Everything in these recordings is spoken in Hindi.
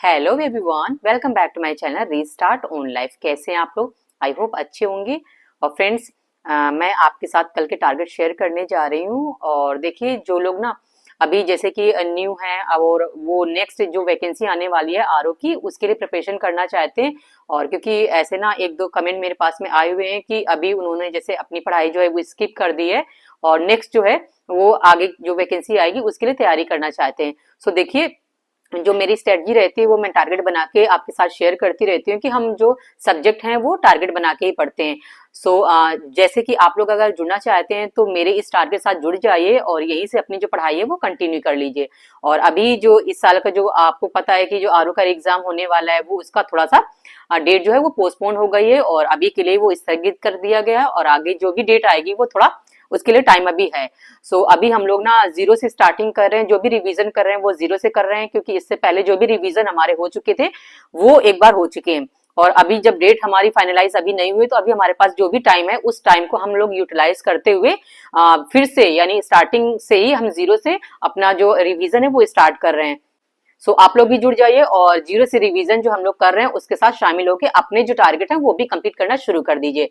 Hello everyone, welcome back to my channel restart on life. कैसे हैं आप लोग? आई होप अच्छे होंगे। और फ्रेंड्स, मैं आपके साथ कल के टारगेट शेयर करने जा रही हूँ। और देखिए, जो लोग ना अभी जैसे कि न्यू हैं और वो नेक्स्ट जो वैकेंसी आने वाली है आरओ की, उसके लिए प्रिपरेशन करना चाहते हैं। और क्योंकि ऐसे ना एक दो कमेंट मेरे पास में आए हुए हैं कि अभी उन्होंने जैसे अपनी पढ़ाई जो है वो स्किप कर दी है और नेक्स्ट जो है वो आगे जो वैकेंसी आएगी उसके लिए तैयारी करना चाहते हैं। सो देखिए, जो मेरी स्ट्रेटजी रहती है वो मैं टारगेट बना के आपके साथ शेयर करती रहती हूँ कि हम जो सब्जेक्ट हैं वो टारगेट बना के ही पढ़ते हैं। जैसे कि आप लोग अगर जुड़ना चाहते हैं तो मेरे इस टारगेट के साथ जुड़ जाइए और यहीं से अपनी जो पढ़ाई है वो कंटिन्यू कर लीजिए। और अभी जो इस साल का जो आपको पता है कि जो आरओ का एग्जाम होने वाला है वो उसका थोड़ा सा डेट जो है वो पोस्टपोन हो गई है और अभी के लिए वो स्थगित कर दिया गया है और आगे जो भी डेट आएगी वो थोड़ा उसके लिए टाइम अभी है। अभी हम लोग ना जीरो से स्टार्टिंग कर रहे हैं, जो भी रिवीजन कर रहे हैं वो जीरो से कर रहे हैं क्योंकि इससे पहले जो भी रिवीजन हमारे हो चुके थे वो एक बार हो चुके हैं। और अभी जब डेट हमारी फाइनलाइज अभी नहीं हुई तो अभी हमारे पास जो भी टाइम है उस टाइम को हम लोग यूटिलाइज करते हुए फिर से यानी स्टार्टिंग से ही हम जीरो से अपना जो रिवीजन है वो स्टार्ट कर रहे हैं। आप लोग भी जुड़ जाइए और जीरो से रिवीजन जो हम लोग कर रहे हैं उसके साथ शामिल होकर अपने जो टारगेट है वो भी कंप्लीट करना शुरू कर दीजिए।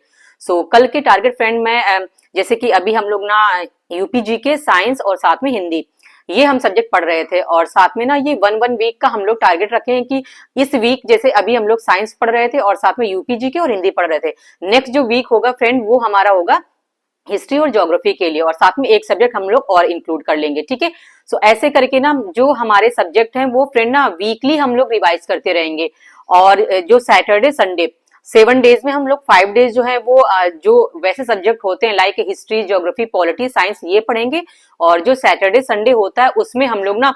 कल के टारगेट फ्रेंड में जैसे कि अभी हम लोग ना यूपीजी के साइंस और साथ में हिंदी ये हम सब्जेक्ट पढ़ रहे थे और साथ में ना ये वन वीक का हम लोग टारगेट रखे हैं कि इस वीक जैसे अभी हम लोग साइंस पढ़ रहे थे और साथ में यूपीजी के और हिंदी पढ़ रहे थे, नेक्स्ट जो वीक होगा फ्रेंड वो हमारा होगा हिस्ट्री और ज्योग्राफी के लिए और साथ में एक सब्जेक्ट हम लोग और इंक्लूड कर लेंगे। ठीक है, ऐसे करके ना जो हमारे सब्जेक्ट हैं वो फ्रेंड ना वीकली हम लोग रिवाइज करते रहेंगे। और जो सैटरडे संडे 7 डेज में हम लोग 5 डेज जो है वो जो वैसे सब्जेक्ट होते हैं like history geography polity science ये पढ़ेंगे। और जो सैटरडे संडे होता है उसमें हम लोग ना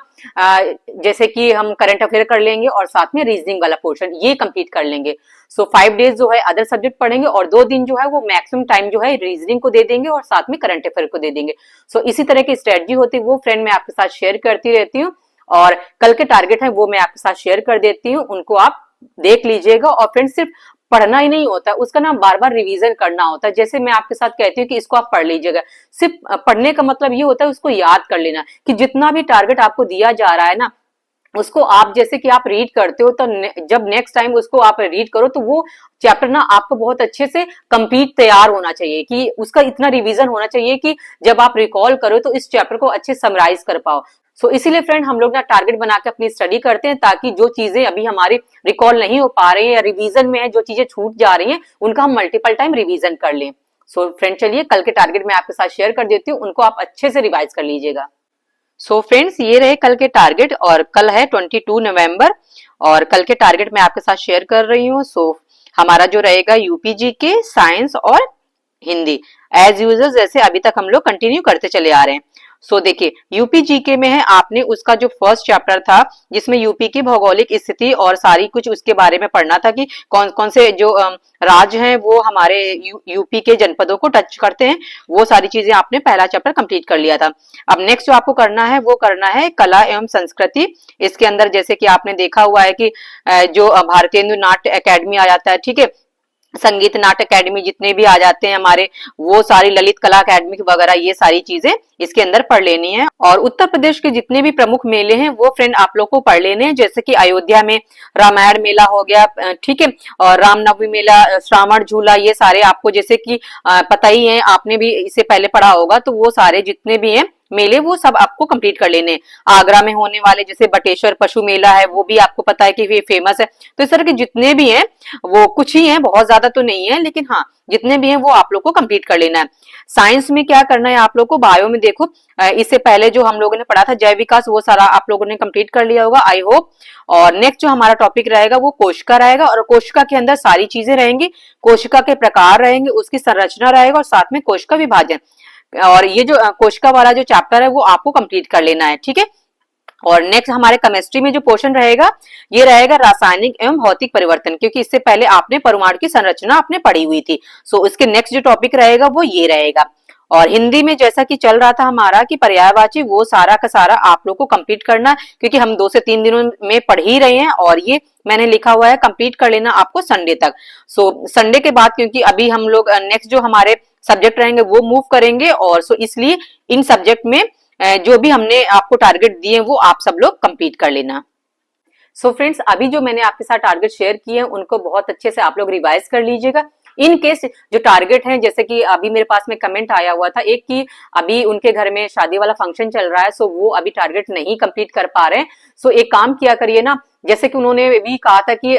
जैसे कि हम करंट अफेयर कर लेंगे और साथ में रीजनिंग वाला पोर्शन ये कंप्लीट कर लेंगे। 5 डेज जो है अदर सब्जेक्ट पढ़ेंगे और 2 दिन जो है वो मैक्सिमम टाइम जो है रीजनिंग को दे देंगे और साथ में करंट अफेयर को दे देंगे। इसी तरह की स्ट्रेटजी होती है वो फ्रेंड मैं आपके साथ शेयर करती रहती हूँ और कल के टारगेट है वो मैं आपके साथ शेयर कर देती हूँ, उनको आप देख लीजिएगा। और फ्रेंड सिर्फ पढ़ना ही नहीं होता, उसका ना बार बार रिवीजन करना होता है। जैसे मैं आपके साथ कहती हूँ कि इसको आप पढ़ लीजिएगा, सिर्फ पढ़ने का मतलब ये होता है उसको याद कर लेना कि जितना भी टारगेट आपको दिया जा रहा है ना उसको आप जैसे कि आप रीड करते हो तो जब नेक्स्ट टाइम उसको आप रीड करो तो वो चैप्टर ना आपको बहुत अच्छे से कंप्लीट तैयार होना चाहिए कि उसका इतना रिवीजन होना चाहिए कि जब आप रिकॉल करो तो इस चैप्टर को अच्छे समराइज कर पाओ। इसीलिए फ्रेंड हम लोग ना टारगेट बना के अपनी स्टडी करते हैं ताकि जो चीजें अभी हमारी रिकॉल नहीं हो पा रही है या रिवीजन में है जो चीजें छूट जा रही हैं उनका हम मल्टीपल टाइम रिवीजन कर लें। फ्रेंड चलिए कल के टारगेट मैं आपके साथ शेयर कर देती हूँ, उनको आप अच्छे से रिवाइज कर लीजिएगा। फ्रेंड्स ये रहे कल के टारगेट और कल है 22 नवंबर और कल के टारगेट मैं आपके साथ शेयर कर रही हूँ। हमारा जो रहेगा यूपीजी के साइंस और हिंदी एज यूजल जैसे अभी तक हम लोग कंटिन्यू करते चले आ रहे हैं। देखिए यूपी जीके में है आपने उसका जो फर्स्ट चैप्टर था जिसमें यूपी की भौगोलिक स्थिति और सारी कुछ उसके बारे में पढ़ना था कि कौन कौन से जो राज्य हैं वो हमारे यूपी के जनपदों को टच करते हैं, वो सारी चीजें आपने पहला चैप्टर कंप्लीट कर लिया था। अब नेक्स्ट जो आपको करना है वो करना है कला एवं संस्कृति। इसके अंदर जैसे कि आपने देखा हुआ है कि जो भारतीय नाट्य अकेडमी आ जाता है, ठीक है, संगीत नाट्य अकेडमी जितने भी आ जाते हैं हमारे, वो सारी ललित कला अकेडमी वगैरह ये सारी चीजें इसके अंदर पढ़ लेनी है। और उत्तर प्रदेश के जितने भी प्रमुख मेले हैं वो फ्रेंड आप लोग को पढ़ लेने हैं, जैसे कि अयोध्या में रामायण मेला हो गया, ठीक है, और रामनवमी मेला, श्रावण झूला, ये सारे आपको जैसे कि पता ही है, आपने भी इससे पहले पढ़ा होगा, तो वो सारे जितने भी हैं मेले वो सब आपको कंप्लीट कर लेने। आगरा में होने वाले जैसे बटेश्वर पशु मेला है वो भी आपको पता है कि ये फेमस है। तो इस तरह के जितने भी हैं वो कुछ ही हैं, बहुत ज्यादा तो नहीं है, लेकिन हाँ जितने भी हैं वो आप लोग को कंप्लीट कर लेना है। साइंस में क्या करना है आप लोग को, बायो में देखो इससे पहले जो हम लोगों ने पढ़ा था जैव विकास वो सारा आप लोगों ने कंप्लीट कर लिया होगा आई होप। और नेक्स्ट जो हमारा टॉपिक रहेगा वो कोशिका रहेगा और कोशिका के अंदर सारी चीजें रहेंगी, कोशिका के प्रकार रहेंगे, उसकी संरचना रहेगा और साथ में कोशिका विभाजन। और ये जो कोशिका वाला जो चैप्टर है वो आपको कंप्लीट कर लेना है, ठीक है। और नेक्स्ट हमारे केमिस्ट्री में जो पोर्शन रहेगा ये रहेगा रासायनिक एवं भौतिक परिवर्तन, क्योंकि इससे पहले आपने परमाणु की संरचना आपने पढ़ी हुई थी। इसके नेक्स्ट जो टॉपिक रहेगा वो ये रहेगा। और हिंदी में जैसा कि चल रहा था हमारा कि पर्यायवाची, वो सारा का सारा आप लोग को कंप्लीट करना है क्योंकि हम 2 से 3 दिनों में पढ़ ही रहे हैं और ये मैंने लिखा हुआ है कंप्लीट कर लेना आपको संडे तक। संडे के बाद क्योंकि अभी हम लोग नेक्स्ट जो हमारे सब्जेक्ट रहेंगे वो मूव करेंगे और इसलिए इन सब्जेक्ट में जो भी हमने आपको टारगेट दिए वो आप सब लोग कंप्लीट कर लेना। सो फ्रेंड्स, अभी जो मैंने आपके साथ टारगेट शेयर किए हैं उनको बहुत अच्छे से आप लोग रिवाइज कर लीजिएगा। इन केस जो टारगेट है, जैसे कि अभी मेरे पास में कमेंट आया हुआ था एक कि अभी उनके घर में शादी वाला फंक्शन चल रहा है, सो वो अभी टारगेट नहीं कंप्लीट कर पा रहे हैं। सो एक काम किया करिए ना, जैसे कि उन्होंने भी कहा था कि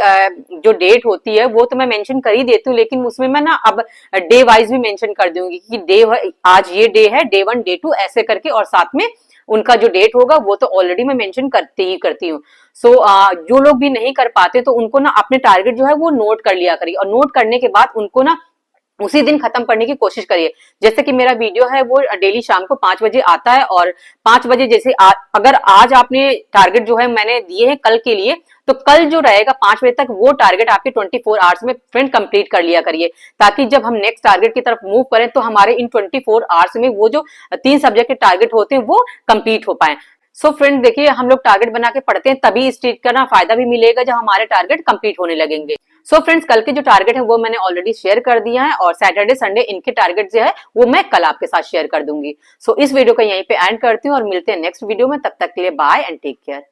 जो डेट होती है वो तो मैं मेंशन कर ही देती हूँ, लेकिन उसमें मैं ना अब डे वाइज भी मेंशन कर दूंगी कि डे आज ये डे है, डे 1 डे 2 ऐसे करके, और साथ में उनका जो डेट होगा वो तो ऑलरेडी मैं मेंशन करती हूँ। सो जो लोग भी नहीं कर पाते तो उनको ना अपने टारगेट जो है वो नोट कर लिया करिए, और नोट करने के बाद उनको ना उसी दिन खत्म करने की कोशिश करिए। जैसे कि मेरा वीडियो है वो डेली शाम को 5 बजे आता है, और 5 बजे जैसे अगर आज आपने टारगेट जो है मैंने दिए हैं कल के लिए, तो कल जो रहेगा 5 बजे तक वो टारगेट आपके 24 आवर्स में फ्रेंड कंप्लीट कर लिया करिए, ताकि जब हम नेक्स्ट टारगेट की तरफ मूव करें तो हमारे इन 24 आवर्स में वो जो 3 सब्जेक्ट के टारगेट होते हैं वो कंप्लीट हो पाए। सो फ्रेंड देखिए, हम लोग टारगेट बना के पढ़ते हैं तभी इस चीज का ना फायदा भी मिलेगा जब हमारे टारगेट कंप्लीट होने लगेंगे। सो फ्रेंड्स, कल के जो टारगेट है वो मैंने ऑलरेडी शेयर कर दिया है, और सैटरडे संडे इनके टारगेट जो है वो मैं कल आपके साथ शेयर कर दूंगी। सो इस वीडियो को यहीं पे एंड करती हूँ और मिलते हैं नेक्स्ट वीडियो में। तब तक के लिए बाय एंड टेक केयर।